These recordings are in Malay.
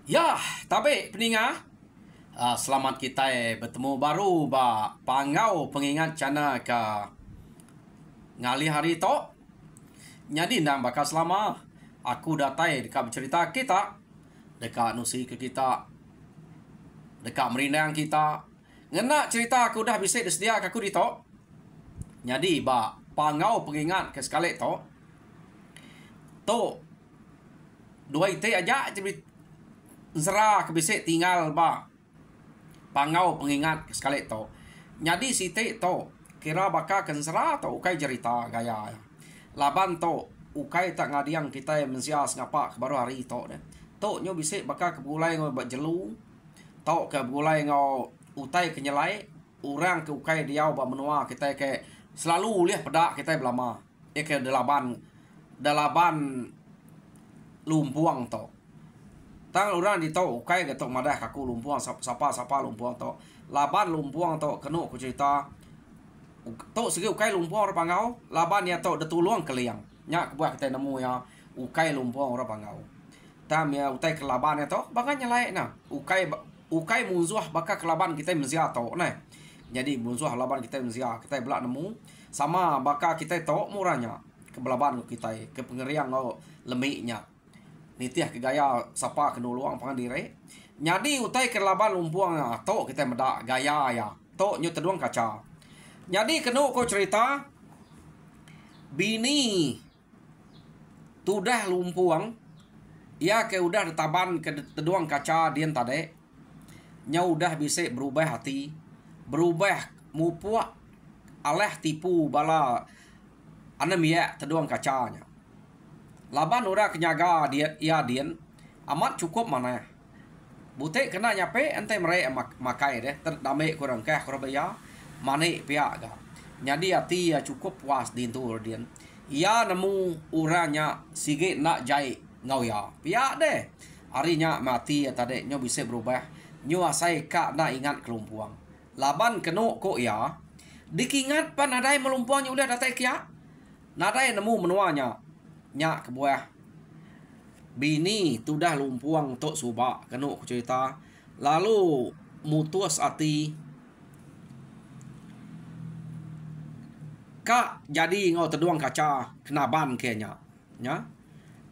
Ya, tapi peningat, selamat kita bertemu baru ba pangau pengingat cana ke ngali hari to. Jadi nang bakal selama aku datai dekat bercerita kita, dekat nusi ke kita, dekat merindang kita. Ngena cerita aku dah bisa sedia aku di to. Jadi ba pangau pengingat ke sekali to. To dua itu aja cerita Zera kebisik tinggal ba pangau pengingat sekali to. Jadi siti to kira baka kensera to ukai cerita gaya. Laban to ukai tak ngadiang kita mensias ngapa baru hari to deh. To nyo bisik baka kebulai ngo bak jelu. To kebulai ngo utai kenyelai orang ke ukai diau ba menua kita ke selalu lihat pedak kita belama. Ke dalaban lumpuang to. Tang orang di tau ukai gatok madah kaku lumpuang sapa lumpuang to. Laban lumpuang to kenu ku cerita. To segi ukai lumpuang orang pangau, laban ya to detuluang keliang. Nya kebuah kita nemu ya ukai lumpuang orang pangau. Tam ya utai kelaban ya to, baka nyelai na. Ukai munzuah baka kelaban kita menzia to nah. Jadi munzuah laban kita menzia, kita belak nemu sama baka kita to murahnya ke belaban kita ke pengeriang ngau lemiknya. Nitiah ke gaya sapa kena luang pangan diri. Jadi utai kelaban lumpuang to kita medak gaya ya. To nyu teduang kaca. Jadi kena ko cerita bini tudah lumpuang ya ke udah detaban ke teduang kaca dian tade. Nya udah bisa berubah hati, berubah mupuak aleh tipu bala anemia teduang kacanya. Laban ora kenyaga dia dian amat cukup mana. Bute kena nyape ente mere makai deh terdame kurang kah kurang bayar mane pihak ga. Jadi hati ya cukup puas dintur dian. Ia nemu uranya sige nak jai ngau ya. Pihak deh. Harinya mati ya tadi nyo bisa berubah. Nyo asai kak nak ingat kelumpuang. Laban keno kok ya. Dikingat pan nadai melumpuangnya udah datai kia. Nadai nemu menuanya. Nyak kebuah bini tu dah lumpuang tok subak kena aku cerita lalu mutus hati kak jadi ngau teduang kaca kenaban kenya nya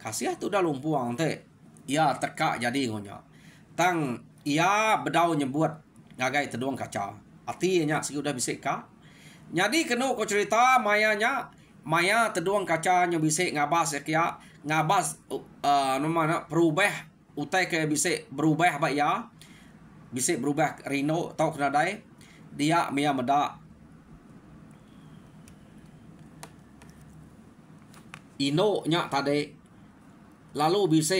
kasih tu dah lumpuang te ia teka jadi ngonya tang ia bedau nyebut ngagai teduang kaca hati nya sudah bisa kak jadi kena aku cerita Maya teduang kaca nyo bisa ngabas ya kia ngabas mana perubah utai ke bisa berubah ba ya bisa berubah rino tau kena dai dia mia meda ino nya tade lalu bisa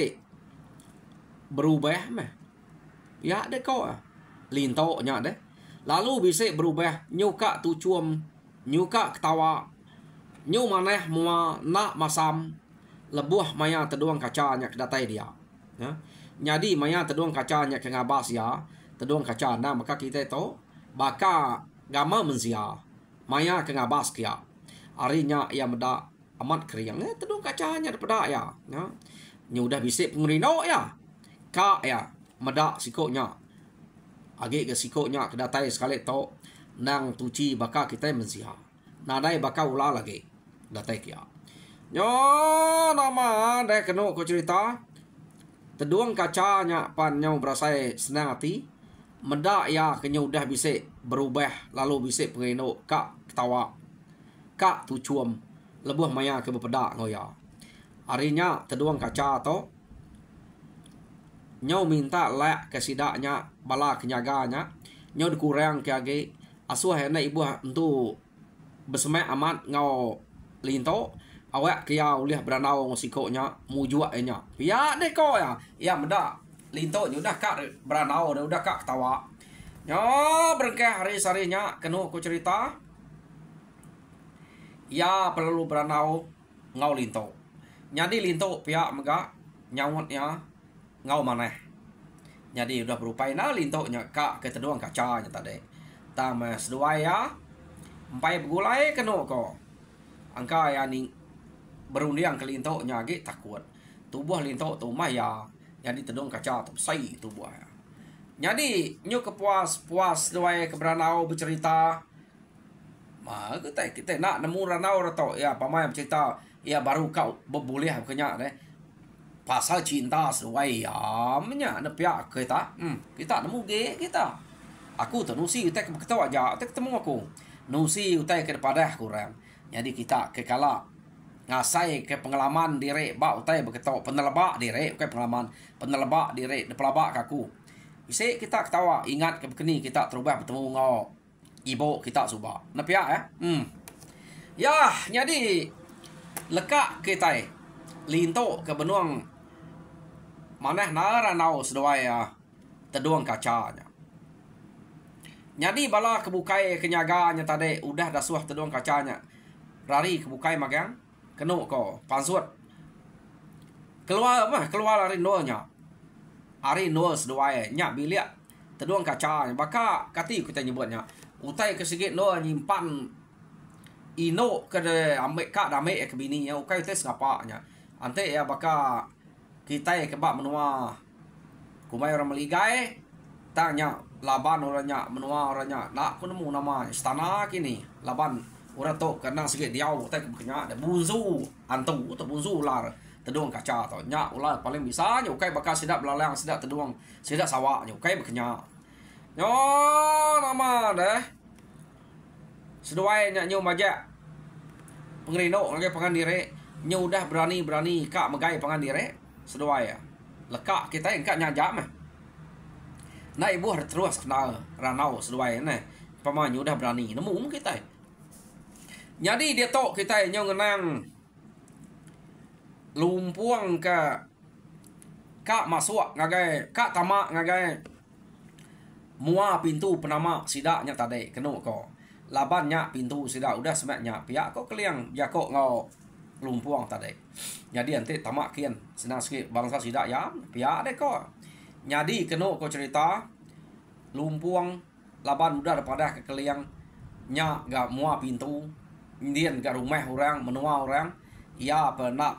berubah meh ya de kau linto nya de lalu bisa berubah nyuka tucuam nyuka ketawa nyu maneh mua nak masam lebuh maya teduang kacanya kedatai dia ya jadi maya teduang kacanya ke ngabas ya teduang kaca na maka kita itu baka gama menzia maya ke ngabas kia arinya ia meda amat keriang teduang kacanya daripada ya nyu udah bisik pengurino ya ka ya meda sikoknya agi ke sikoknya kedatai sekali to nang tuci baka kita menzia nadai baka ulah lagi datai kia. Nyo nama deh kena ko cerita. Teduang kacanya pan nyau berasai senang hati. Meda ya kenya udah bisa berubah lalu bisa pengino kak ketawa. Kak tucuam lebuh maya ke bepedak ngoya. Harinya teduang kaca to nyau minta lek ke sidaknya bala kenyaganya. Nyau dikurang ke agi asuh hena ibu untuk bersemak amat ngau linto awak kia uliah beranau ngosikoknya mujuak nya ya deh kau ya meda linto udah kak beranau udah kak ketawa nyo berkah hari sarinya kenu ku cerita ya perlu beranau ngau linto jadi linto pihak mega nyawatnya ngau maneh jadi udah berupaya na linto nya kak keteduang kacanya tadi tamas dua ya empai begulai kenu ko angka ya ning berundiang ke linto nyagi takut tubuh linto tu maya Jadi tedung kaca tu sai tu buah. Jadi nyu kepuas doai ke beranau bercerita. Kita nak nemu ranau atau ya pamai bercerita ya baru kau berboleh kenya deh. Pasal cinta sesuai ya menya nepia kita. Kita nemu ge kita. Aku tu nusi utai ke ketawa aja, utai ketemu aku. Nusi utai ke depan kurang. Jadi kita kekala ngasai ke pengalaman diri ba utai berketawa penelebak diri ke pengalaman penelebak diri de pelabak aku. Isi kita ketawa ingat ke bekeni kita terubah bertemu ngau ibu kita subah. Nepia Ya, jadi lekak kita linto ke benuang maneh naranau sedawai ya teduang kacanya. Jadi bala kebukai kenyaganya tadi udah dah suah teduang kacanya. Rari kebukai magang kenu ko pansut. Keluar hari nonya. Hari no sedawai nya bilik teduang kacanya. Baka kati kita nyebutnya. Utai ke sikit no nyimpan ino ke de ambek kak dame ke bini ya ukai tes ngapanya. Ante ya baka kita ke bak menua kumai orang meligai tanya laban orangnya menua orangnya nak aku nemu nama istana kini laban orang tu kena sikit diau tak kena ada bunzu antu atau bunzu ular teduang kaca tu nya ular paling bisa nya ukai bakal sidak belalang sidak teduang sidak sawak nya ukai berkenya nyo nama deh seduai nya nyu majak pengerino ngagai pangan diri nyu udah berani kak megai pangan diri seduai ya lekak kita engkak nyajak mah. Nah ibu harus terus kenal ranau seduai nah. Pamannya udah berani nemu kita. Jadi dia tok kita yang ngenang lumpuang ke kak masuk ngagai kak tamak ngagai mua pintu penama sidaknya tadi kenu ko. Labannya pintu sidak udah semaknya pihak kok keliang jakok ngau lumpuang tadi. Jadi nanti tamak kian senang sikit bangsa sidak ya pihak deh kok. Jadi kenu ko cerita lumpuang laban udah daripada kekeliang nya gak mua pintu indian gak rumah orang menua orang ya apa nak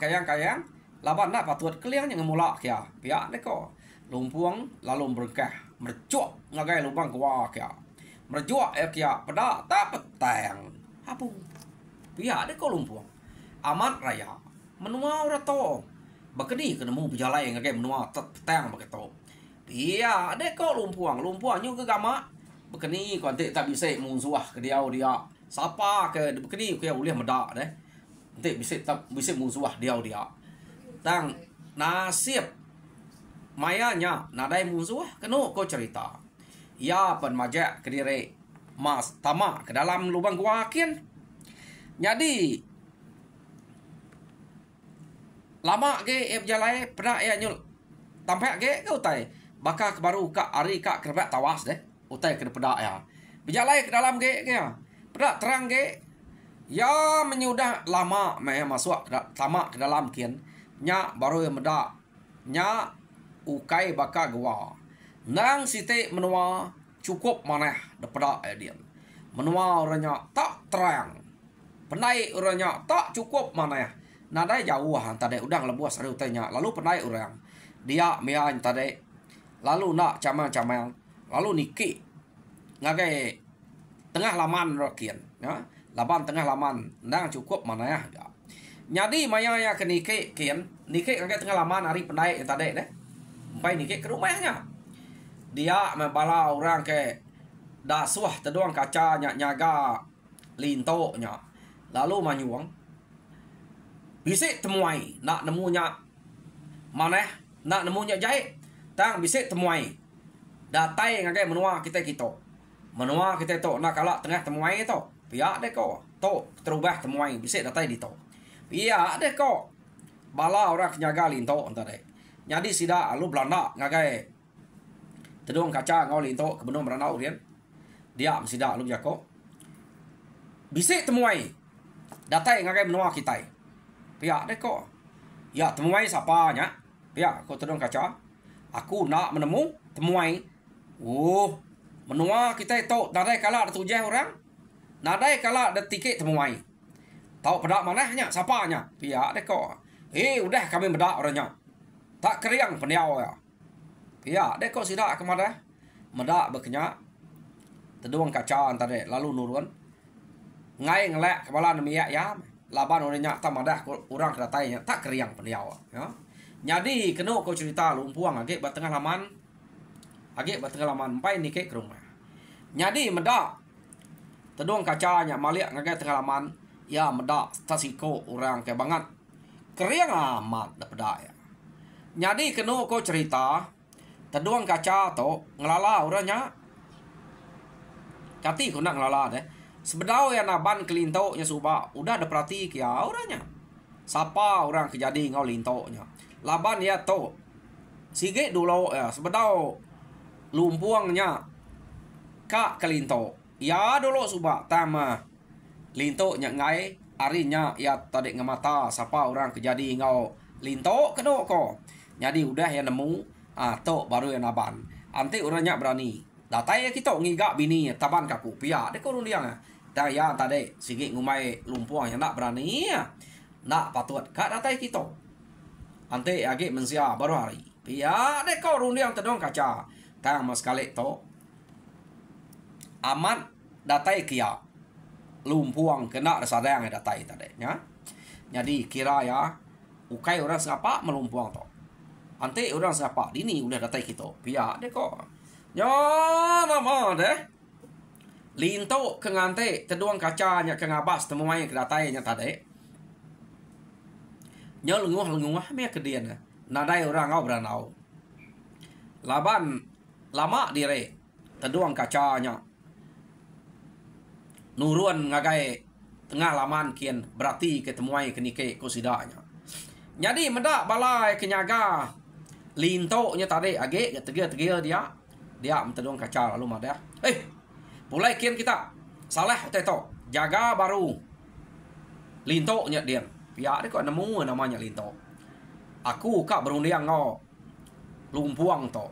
kayang laban nak patut keliang yang ngemulak ya pihak deh kok lumpuang lalu berkah mercuak ngagai lubang gua kya merjuak kya pada tak petang apa pihak deh kok lumpuang amat raya menua orang to bakedi kenemu berjalai ngagai menua petang begitu iya deh kok lumpuang nyu ke gama bekeni kontek tak bisa munsuah ke dia siapa ke bekeni ke boleh medak deh nanti bisa munsuah dia tang nasib mayanya nadai munsuah kenu ko cerita ya pen majak ke diri mas tamak ke dalam lubang gua kian jadi lama ke berjalai pernah ya nyul tampak ke utai baka baru kak ari kak kerbak tawas deh utai ke pedak ya berjalai ke dalam ke ya pedak terang ke ya menyudah lama masuk tamak ke dalam kian nya baru yang medak nya ukai baka gua nang site menua cukup maneh de pedak dia menua orangnya tak terang penai orangnya tak cukup maneh nadai jauh tadi udang lebuas ada utainya lalu penai orang dia mian tadi lalu nak camang lalu niki ngagai tengah laman rokian ya laban tengah laman nang cukup mana ya jadi maya ya ke niki kian niki ngagai tengah laman hari penai yang tadi deh sampai niki ke rumahnya dia membala orang ke dasuah teduang kacanya nyaga lintonya lalu manyuang bisa temuai nak nemunya mana nak nemunya jahit tang bisa temuai datai ngagai menua kita menua kita to nak kalak tengah temuai to pihak deh ko to terubah temuai bisa datai di to pihak deh ko bala orang nyaga linto entar deh jadi sida alu Belanda ngagai teduang kaca ngau linto ke benung beranau rian dia sida alu jako bisa temuai datai ngagai menua kita pihak deh ko ya temuai siapa nya pihak ko teduang kaca aku nak menemu temuai menua kita itu nadai kala ada tujah orang nadai kala ada tiket temuai tahu pedak manahnya siapanya pihak deh ko udah kami bedak orangnya tak keriang peniau ya. Ya, deko sida kemana? Meda berkenyak. Teduang kaca antara lalu nurun. Ngai ngelek kepala nemiak ya. Laban orangnya tak madah orang kedatainya tak keriang peniau ya. Jadi kena kau cerita lumpuang agak bertengah laman. Agak bertengah laman empai ni ke rumah. Jadi meda teduang kacanya maliak ngagai tengah laman. Ya meda tasiko orang ke banget. Keriang amat dapat ya. Jadi kena kau cerita teduang kaca to ngelala orangnya. Kati kau nak ngelala deh. Sebedau ya naban kelintoknya subak udah ada perhati kia orangnya. Siapa orang kejadi ngau lintoknya. Laban ya to. Sige dulu ya sebedau lumpuangnya kak kelintok. Ya dulu subak tama lintoknya ngai arinya ya tadi ngemata siapa orang kejadi ngau lintok kedok ko. Jadi udah ya nemu to baru ya naban. Ante orangnya berani. Datai kita ngigak bini taban kaku pia de korun dia. Dah ya tadi sige ngumai lumpuang yang nak berani ya. Nak patut kak datai kita. Ante age mensia baru hari. Pia de korun dia tedong kaca. Tang mas kali to. Amat datai kia. Lumpuang kena sadang datai tadi ya. Jadi kira ya ukai orang siapa melumpuang to. Ante orang siapa dini udah datai kita. Pia de ko. Ya nama deh. Linto kengante teduang kacanya kengabas temuai kedatainya tadi. Nya lenguh me kedian. Nadai orang ngau beranau. Laban lama dire teduang kacanya. Nurun ngagai tengah laman kian berarti ketemuai kenike kusidanya. Jadi mendak balai kenyaga lintonya tadi age tegil dia mentedong kaca lalu madah. Mulai kian kita salah teto jaga baru lintonya dia. Ya dia kok nemu namanya linto. Aku kak berundang ngo lumpuang to.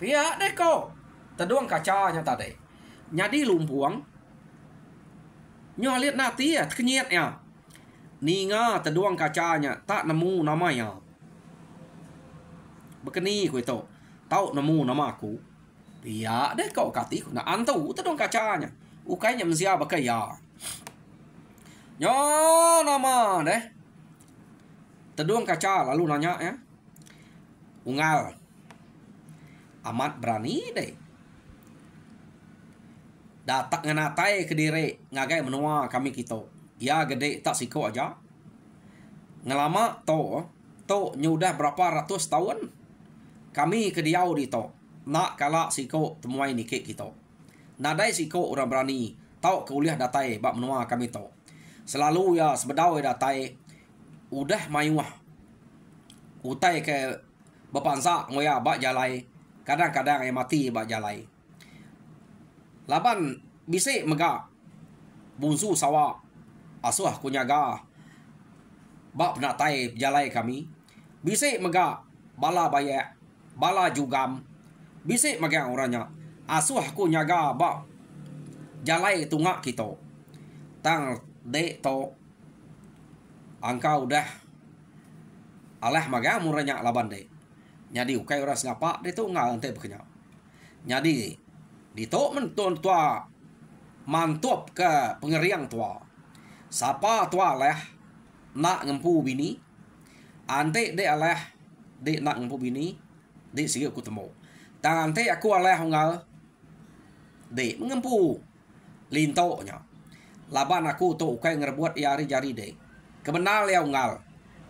Ya deh kok teduang kacanya tadi. Jadi lumpuang nyo lihat nanti ya kenyet ya. Ninga teduang kacanya tak nemu namanya. Bekeni ku itu. Tahu nemu nama aku. Ya deh kau kati ku nak antu teduang kacanya. Ukainya mensia bakai ya. Nyo nama deh. Teduang kaca lalu nanya ya. Ungal. Amat berani deh. Datak nganatai ke diri ngagai menua kami kita. Ya gede tak siko aja. Ngelama to nyudah berapa ratus tahun. Kami ke diau di to. Nak kala siko temuai nikik kita. Nadai siko orang berani. Tau kuliah datai bak menua kami to. Selalu ya sebedau datai. Udah mayuah. Utai ke bapansa ngoya bak jalai. Kadang-kadang yang mati bak jalai. Laban bisik mega. Bunsu sawa. Asuh kunyaga. Bak penatai jalai kami. Bisik mega. Bala bayak. Bala jugam. Bisik mega orangnya. Asuh kunyaga bak. Jalai tungak kita. Tang dek to. Angka udah. Alah mega muranya laban dek. Jadi ukai orang sengapa. Dia tu nggak nanti berkenyak. Jadi. Dito mentun tua. Mantup ke pengeriang tua. Siapa tua leh. Nak ngempu bini. Ante dek aleh. Dek nak ngempu bini. Dek sige aku temu. Tang ante aku aleh ngal. Dek mengempu. Lintoknya. Laban aku tu ukai ngerbuat iari jari dek. Kebenal ya ngal.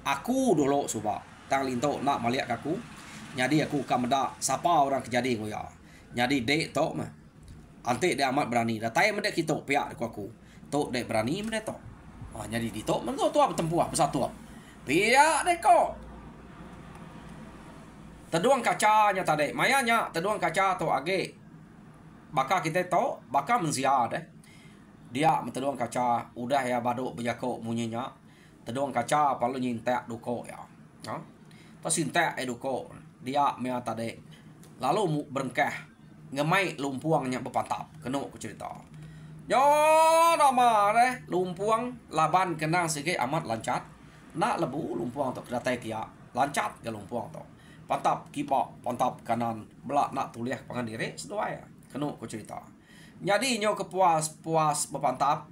Aku dulu subak. Tang lintok nak maliak aku. Jadi aku kameda. Siapa orang kejadi ngoya. Jadi dek tok mah. Ante dia amat berani. Datai mendek kita pihak aku. Tok dek berani mendek tok. Jadi di tok mentok tua bertempuh bersatu. Pihak dek kok. Teduang kacanya tadi. Mayanya teduang kaca tok age. Baka kita tok. Baka mensia deh. Dia teduang kaca. Udah ya baduk berjakok munyinya. Teduang kaca palu nyintek duko ya. Tas sintek duko. Dia mea tadi. Lalu berengkeh. Ngemai lumpuangnya berpantap. Kena aku cerita. Yo nama deh. Lumpuang laban kenang sikit amat lancat. nak lebu lumpuang tok kedatai kia lancat ke lumpuang tok pantap kipak pantap kanan belak nak tuliah pangan diri sedoai kenu ko cerita jadi nyo kepuas berpantap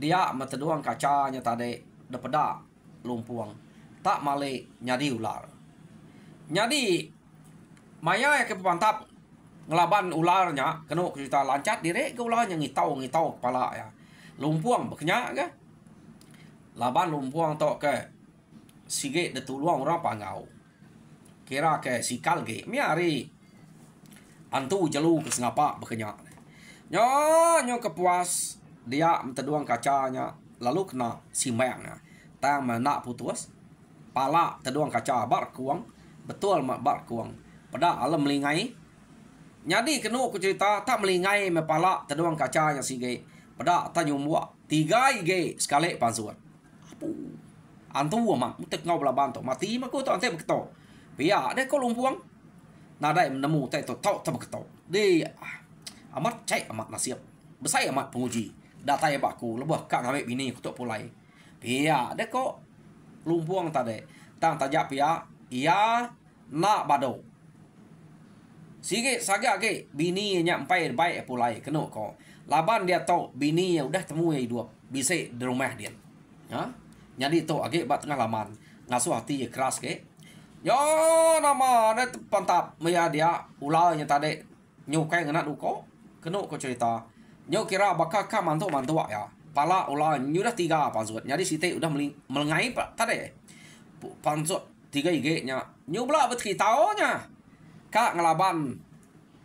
dia meteduang kacanya tadi depeda lumpuang tak male nyadi ular jadi maya ke pantap ngelaban ularnya kenu ko cerita lancat diri ke ularnya ngitau kepala ya lumpuang berkenyak ke laban lumpuang tok ke sige de tuluang orang pangau kira ke sikal ge miari antu jelu ke sengapa berkenyak nyo kepuas dia menteduang kacanya lalu kena simbangnya tang nak putus pala teduang kaca bar kuang betul mak bar kuang pada alam melingai jadi kenu ku cerita tak melingai me pala teduang kacanya sige pada tanyumwa 3 ige sekali pansuat antu mak mutek ngau belaban to mati mak ko to ante beketo pia de ko lumpuang nadai menemu te to tok beketo de amat cai amat nasib besai amat penguji data ya baku lebah kak ngambil bini ku tok pulai pia de ko lumpuang tade tang tajak pia ia nak bado sige saga ke bini nya empai baik pulai keno ko laban dia tahu bini udah temu ya hidup bisa di rumah dia ya jadi to age bat tengah laman ngasuh hati keras ke yo nama ada pantap maya dia ulahnya tadi nyukai ngena duko kenu ko cerita nyo kira bakal ka mantu ya pala ulah nyudah 3 pansut jadi site udah melengai pak tadi pansut 3 ige nya nyubla bet kitaunya ka ngelaban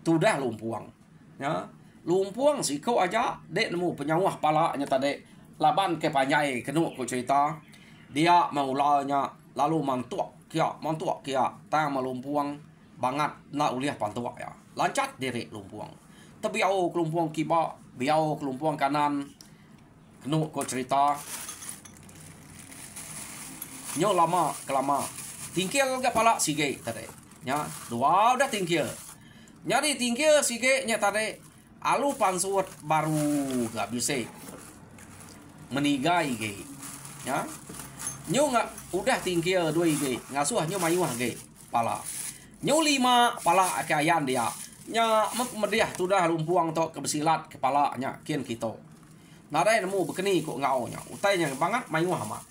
tudah lumpuang ya lumpuang si kau aja dek nemu penyawah pala nya tadi laban ke panjai kenu ko cerita dia maulanya lalu mantuak kia tang melumpuang banget nak uliah pantuak ya lancat diri lumpuang tebiau kelumpuang kiba biau kelumpuang kanan kenu ko cerita nyo lama kelama tingkil ke pala sige tadi nya dua udah tingkil nyari tingkil sige nya tadi alu pansuat baru gak bisa menigai ge ya nyo nggak udah tingkil 2 ge ngasuh nyo mayuah ge pala nyo 5 pala akayan dia nya mediah sudah lumpuang tok kebesilat kepalanya kian kita nadai nemu bekeni kok ngau nya utainya banget mayuah mak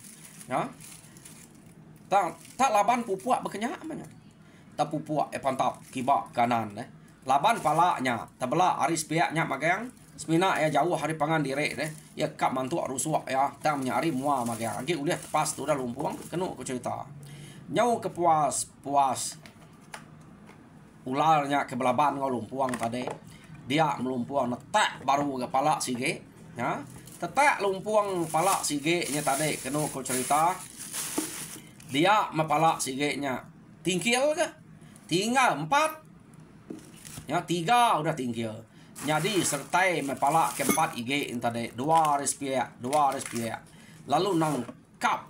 ya tak laban pupuak bekenyak amanya tak pupuak pantap kiba kanan laban palanya tabela aris piaknya magang semina ya jauh hari pangan direk deh ya kap mantu rusuak ya tam nyari mua magang agi uliah tepas tu dah lumpuang kenu ko cerita nyau kepuas ularnya ke belaban ngau lumpuang tadi dia melumpuang netak baru kepala sige ya tetak lumpuang pala sige nya tadi kenu ko cerita dia mapala sige nya tingkil ke tinggal 4 ya 3 udah tingkil jadi sertai mepala keempat IG tadi 2 respia lalu nang kap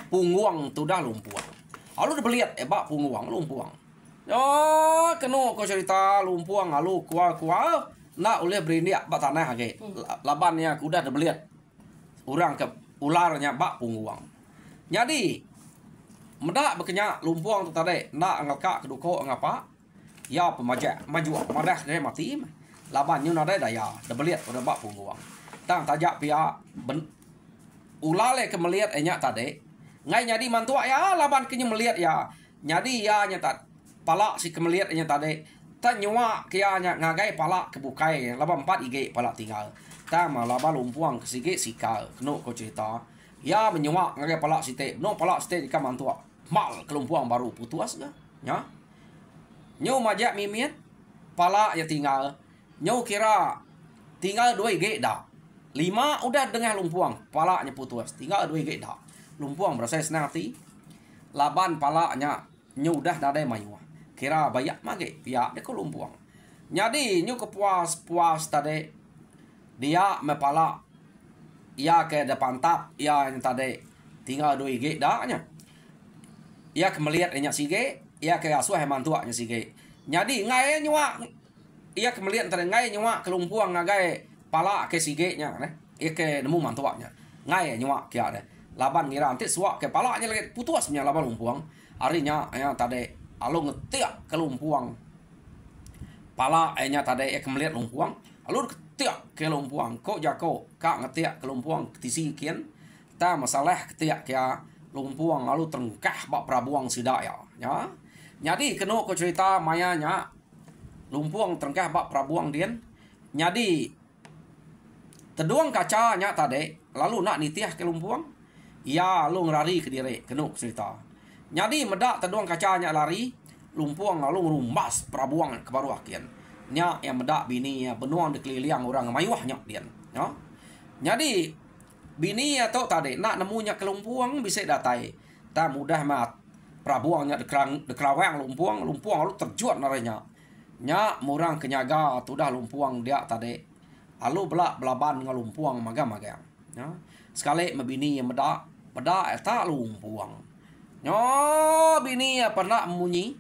punguang tu dah lumpuang lalu udah beliat bak punguang lumpuang oh kenu ko cerita lumpuang lalu kual nak oleh berindiak bak tanah age labannya udah udah beliat orang ke ularnya bak punguang jadi medak berkenyak lumpuang tu tadi nak ngakak keduko ngapa ya pemajak maju madah dia mati laban nyu nada daya dah beliat udah bak punguang tang tajak pia ulale ke melihat enya tadi ngai nyadi mantua ya laban kenyu melihat ya nyadi ya nyata pala si kemelihat enya tadi ta nyua kia nya ngagai pala kebukai laban 4 ige pala tinggal tang laban lumpuang kesige sikal kenu ko cerita ya menyua ngagai pala site no pala site di mantua mal kelumpuang baru putus ya nyo majak mimiet pala ya tinggal nyo kira tinggal 2 ge dah 5 udah dengar lumpuang palanya putus tinggal 2 ge dah lumpuang berasa senang hati laban palanya nyo udah dadai mayuah kira bayak mage pia de ko lumpuang jadi nyo kepuas tadi dia mepala ya ke depan tap ya yang tadi tinggal 2 ge dah nya ya kemelihat nya sige ya ke asuh mantuaknya sige jadi ngai nyua ia kemelihat antara ngai nyua kelumpuang ngagai pala ke sige nya ya ke nemu mantuaknya ngai nyua kia deh laban ngira antik suak ke palanya lagi putus punya laban lumpuang. Arinya ya tadi alo ngetiak ke lumpuang. Pala nya tadi kemelihat lumpuang, alo ketiak ke lumpuang. Kok jako kak ngetiak ke lumpuang tisi kian. Ta masalah ketiak ya lumpuang lalu terengkah bak prabuang sidak ya. Jadi kena ko cerita mayanya lumpuang terengkah bak prabuang dian. Jadi teduang kacanya tadi lalu nak nitiah ke lumpuang. Ya lu ngerari ke diri kena cerita. Jadi medak teduang kacanya lari lumpuang lalu ngerumbas prabuang ke baru akian. Nya yang medak bini ya benuang dikeliling orang mayuahnya dian. Ya. Jadi bini atau tadi nak nemunya ke lumpuang bisa datai. Tak mudah mat prabuangnya dekrawang lumpuang lalu terjun narenya. Nya murang kenyaga tu dah lumpuang dia tadi. Lalu belak belaban ngalumpuang maga-maga. Ya. Sekali mebini yang medak tak lumpuang. Nyo bini ya pernah memunyi.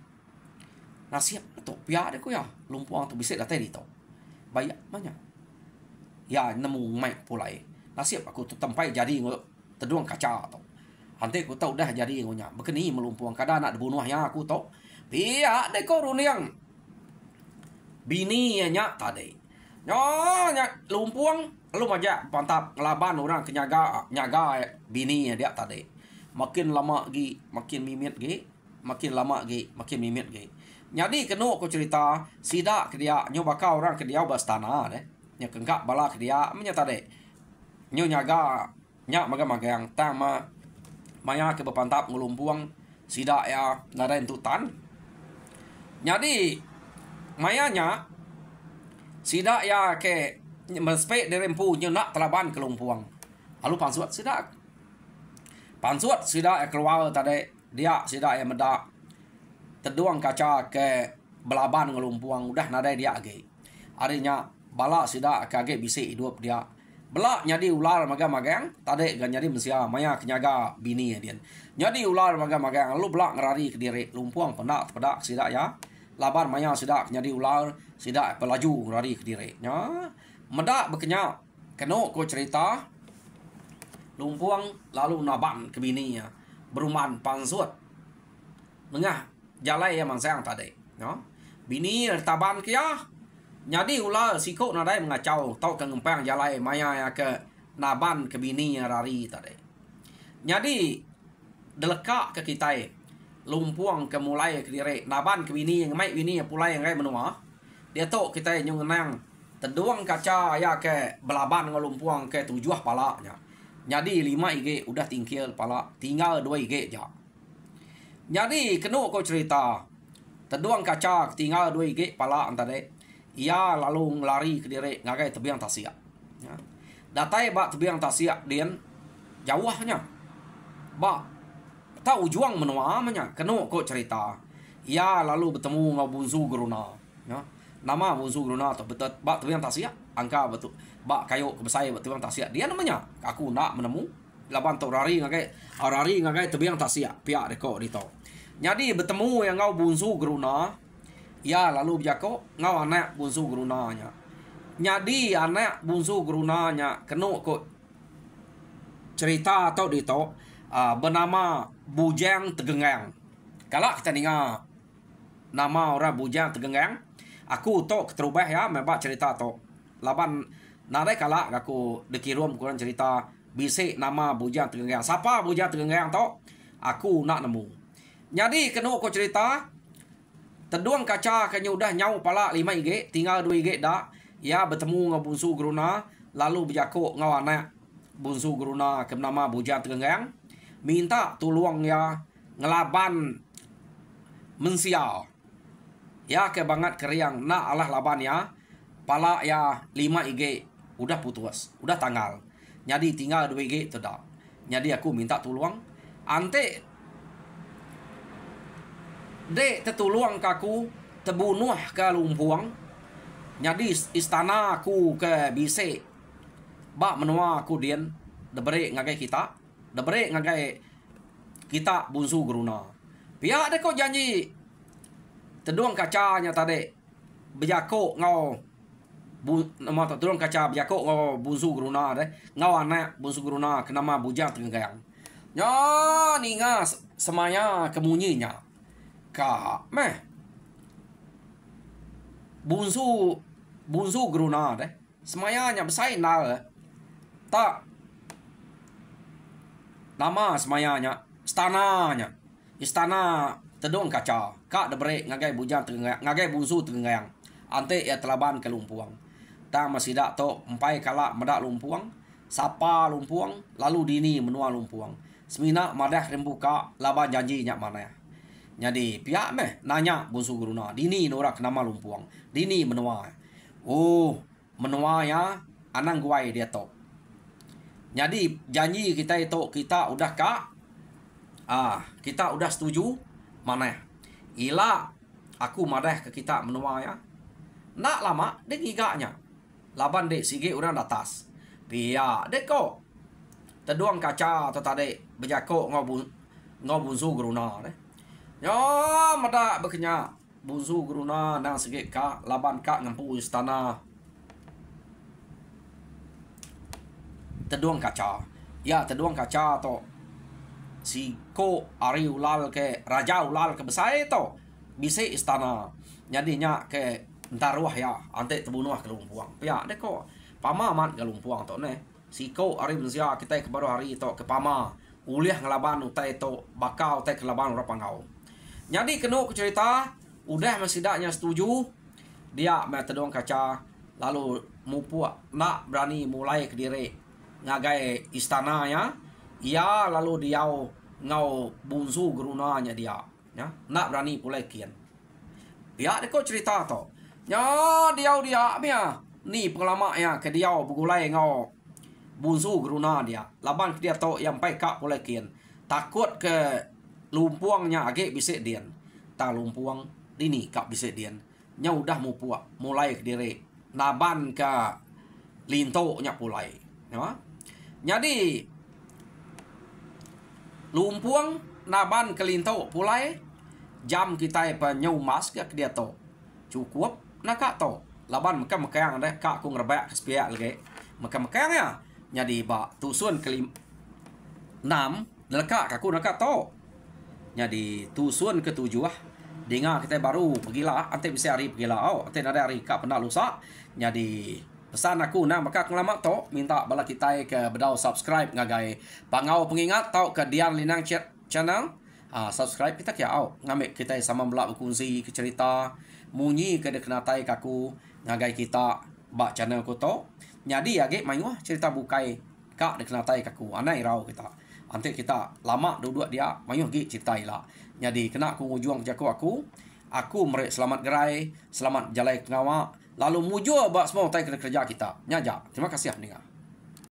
Nasihat tu pihak dia ko ya lumpuang tu bisa datai di tu. Bayak banyak. Ya nemu mai pulai. Nasib aku tu tempai jadi teduang kaca tu. Nanti aku tahu dah jadi ngonya. Bekeni melumpuang kada nak dibunuhnya aku tahu. Pihak dia ko runiang. Bini nya tadi. Nya lumpuang lu majak pantap ngelaban orang kenyaga nyaga bini dia tadi. Makin lama gi makin mimit gi, makin lama gi makin mimit gi. Jadi kena aku cerita sidak ke dia nyo bakal orang ke dia bastana deh. Nya kenggak bala ke dia menyata deh. Nyo nyaga nya maga-maga yang tama maya ke bepantap ngulumpuang sidak ya ngadain tutan. Jadi mayanya sidak ya ke mespek derempu nyo nak telaban ke lumpuang. Lalu pansuat sidak. Pansuat sidak ya keluar tadi dia sidak ya medak teduang kaca ke belaban ngelumpuang udah nadai dia age. Arinya bala sidak kage bisi hidup dia. Belak nyadi ular maga-magang tadi gan nyadi mensia maya kenyaga bini ya dia. Nyadi ular maga-magang lalu belak ngerari ke diri lumpuang penak pedak sidak ya. Laban maya sidak nyadi ular sidak pelaju ngerari ke diri. Nya medak bekenya kena ko cerita lumpuang lalu naban ke bini ya. Beruman pansuat. Nengah jalai yang mangsang tadi. Ya. Bini taban kia. Jadi ular sikok nadai mengacau. Tau ke ngempang jalai maya ya ke naban ke bini yang rari tadi. Jadi delekak ke kita lumpuang ke mulai ke diri. Naban ke bini yang mai bini yang pulai yang rai menua. Dia tau kita yang ngenang. Teduang kaca ya ke belaban ngelumpuang ke tujuh palanya. Jadi 5 IG udah tingkil pala. Tinggal 2 IG je. Jadi kena kau cerita. Teduang kaca tinggal 2 IG pala antara. Ia lalu lari ke diri ngagai tebiang tasia. Ya. Datai bak tebiang tasia dian jauhnya. Bak tak ujuang menuamanya. Kena kau cerita. Ia lalu bertemu ngau bunzu geruna. Ya. Nama bunzu geruna tu betul bak tebiang tasia. Angka betul. Bak kayu kebesai bak tebiang tasia. Dia namanya. Aku nak menemu. Laban tu rari ngagai tebiang tasia. Pihak rekod di tu. Jadi bertemu yang ngau bunzu geruna. Ya lalu berjako ngau anak bunzu gerunanya. Jadi anak bunzu gerunanya kena kok cerita atau di tu bernama Bujang Tegengang. Kalau kita dengar nama orang Bujang Tegengang, aku tu keterubah ya membak cerita tu. Laban nadai kalak aku dikirim kurang cerita bisik nama Bujang Tegengang. Siapa Bujang Tegengang tu? Aku nak nemu. Jadi kena aku cerita teduang kaca kanya udah nyau pala 5 IG, tinggal 2 IG dah. Ya bertemu dengan bunsu geruna, lalu berjakok ngau anak bunsu geruna ke nama Bujang Tegengang. Minta tolong ya ngelaban mensia. Ya ke banget keriang nak alah laban ya. Pala ya 5 IG udah putus, udah tanggal. Jadi tinggal 2 IG tu dah. Jadi aku minta tolong. Ante dek tertolong kaku terbunuh ke lumpuang. Jadi istana aku ke bise. Bak menua aku dian. Debere ngagai kita. Debere ngagai kita bunsu geruna. Pihak dek kau janji. Teduang kacanya tadi. Berjakok ngau. Nama teduang kaca berjakok ngau bunsu geruna deh. Ngau anak bunsu geruna ke nama Bujang Tegengang. Nya ninga semaya kemunyinya. Ka meh. Bunsu geruna deh. Semayanya besai nal. Tak. Nama semayanya. Istana tedong kaca. Kak debrek ngagai bujang ngagai bunsu tenggayang. Ante ya telaban ke lumpuang. Ta masih dak to empai kala medak lumpuang. Sapa lumpuang. Lalu dini menua lumpuang. Semina madah rembuka laban janji nyak mana ya. Jadi pihak meh nanya bunsu geruna. Dini norak nama lumpuang. Dini menua. Oh, menua ya anang guai dia to. Jadi janji kita itu kita udah kak. Kita udah setuju mana? Ila aku madah ke kita menua ya. Nak lama dek igaknya. Laban dek sige orang atas. Pia dek ko. Teduang kaca atau tadi berjako ngobunsu geruna deh. Ya mada bekenya bunsu geruna nang sige ka laban ka ngampu istana. Teduang kaca. Ya teduang kaca to. Si ko ari ulal ke raja ulal ke besai to. Bisa istana. Jadinya ke entaruah ya ante tebunuh ke lumpuang. Pia dek ko pamaman ke lumpuang to ne. Si ko ari manusia kita ke baru hari to ke pama. Uliah ngelaban utai to bakal utai kelaban ora pangau. Jadi kena cerita udah mesidaknya setuju dia metodong kaca lalu mupu nak berani mulai ke diri ngagai istana ya ia lalu dia ngau bunsu gerunanya dia ya nak berani pulai kian ya deko cerita to ya dia mia ni pengalaman ya ke dia begulai ngau bunsu geruna dia laban ke dia to yang pai kak pulai kian takut ke lumpuangnya agak bisa dian ta lumpuang dini kak bisa dian nya udah mau puak mulai ke diri naban ke linto nya pulai ya jadi lumpuang naban ke linto pulai jam kita penyau mas ke dia to cukup nak kak to laban mekang deh kak ku ngerebak ke sepia lagi mekang ya jadi ba tusun ke 6 lekak kaku nak to. Jadi tusun ke-7 dengar kita baru pergilah ante bisa hari pergilah ante ada hari kak pernah lusa. Jadi pesan aku nah maka ngelamak to minta bala kita ke bedau subscribe ngagai pangau pengingat tau ke Dian Linang channel subscribe kita kia ngambil kita sama belak berkongsi ke cerita munyi ke dekenatai kaku ngagai kita bak channel ko to. Jadi age main cerita bukai kak dekenatai kaku anai rau kita. Nanti kita lama duduk dia mayuh gi citai lah. Jadi kena aku ngujuang jaku aku merek selamat gerai, selamat jalai ngawa, lalu mujur buat semua utai kerja kita. Nyaja. Terima kasih mendengar.